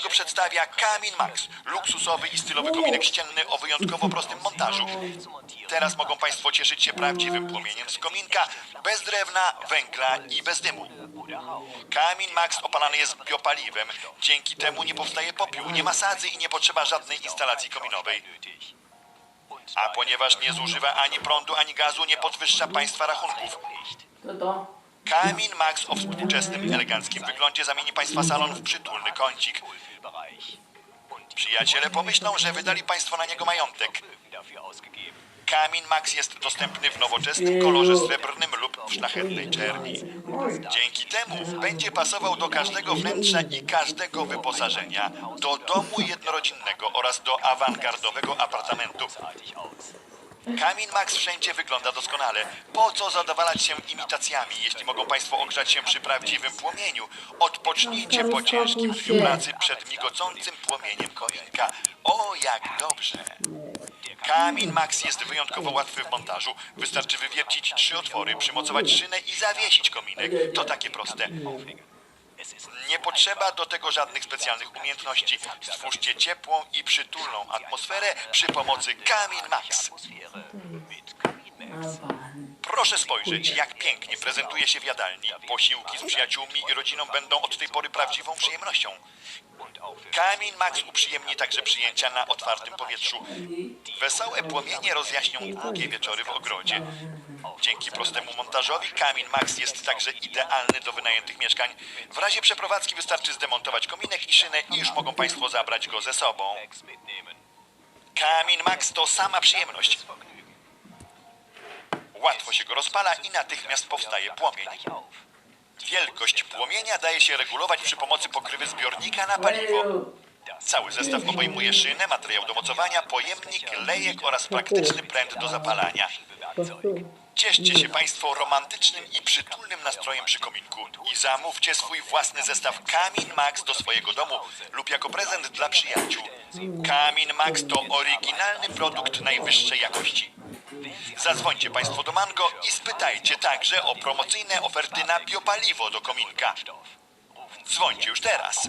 Mango przedstawia Kamin Max, luksusowy i stylowy kominek ścienny o wyjątkowo prostym montażu. Teraz mogą Państwo cieszyć się prawdziwym płomieniem z kominka, bez drewna, węgla i bez dymu. Kamin Max opalany jest biopaliwem, dzięki temu nie powstaje popiół, nie ma sadzy i nie potrzeba żadnej instalacji kominowej. A ponieważ nie zużywa ani prądu, ani gazu, nie podwyższa Państwa rachunków. Kamin Max o współczesnym, eleganckim wyglądzie zamieni Państwa salon w przytulny kącik. Przyjaciele pomyślą, że wydali Państwo na niego majątek. Kamin Max jest dostępny w nowoczesnym kolorze srebrnym lub w szlachetnej czerni. Dzięki temu będzie pasował do każdego wnętrza i każdego wyposażenia, do domu jednorodzinnego oraz do awangardowego apartamentu. Kamin Max wszędzie wygląda doskonale. Po co zadowalać się imitacjami, jeśli mogą Państwo ogrzać się przy prawdziwym płomieniu? Odpocznijcie po ciężkim dniu pracy przed migocącym płomieniem kominka. O, jak dobrze! Kamin Max jest wyjątkowo łatwy w montażu. Wystarczy wywiercić 3 otwory, przymocować szynę i zawiesić kominek. To takie proste. Nie potrzeba do tego żadnych specjalnych umiejętności. Stwórzcie ciepłą i przytulną atmosferę przy pomocy Kamin Max. Proszę spojrzeć, jak pięknie prezentuje się w jadalni. Posiłki z przyjaciółmi i rodziną będą od tej pory prawdziwą przyjemnością. Kamin Max uprzyjemni także przyjęcia na otwartym powietrzu. Wesołe płomienie rozjaśnią długie wieczory w ogrodzie. Dzięki prostemu montażowi Kamin Max jest także idealny do wynajętych mieszkań. W razie przeprowadzki wystarczy zdemontować kominek i szynę i już mogą Państwo zabrać go ze sobą. Kamin Max to sama przyjemność. Łatwo się go rozpala i natychmiast powstaje płomień. Wielkość płomienia daje się regulować przy pomocy pokrywy zbiornika na paliwo. Cały zestaw obejmuje szynę, materiał do mocowania, pojemnik, lejek oraz praktyczny pręt do zapalania. Cieszcie się Państwo romantycznym i przytulnym nastrojem przy kominku i zamówcie swój własny zestaw Kamin Max do swojego domu lub jako prezent dla przyjaciół. Kamin Max to oryginalny produkt najwyższej jakości. Zadzwońcie Państwo do Mango i spytajcie także o promocyjne oferty na biopaliwo do kominka. Dzwońcie już teraz.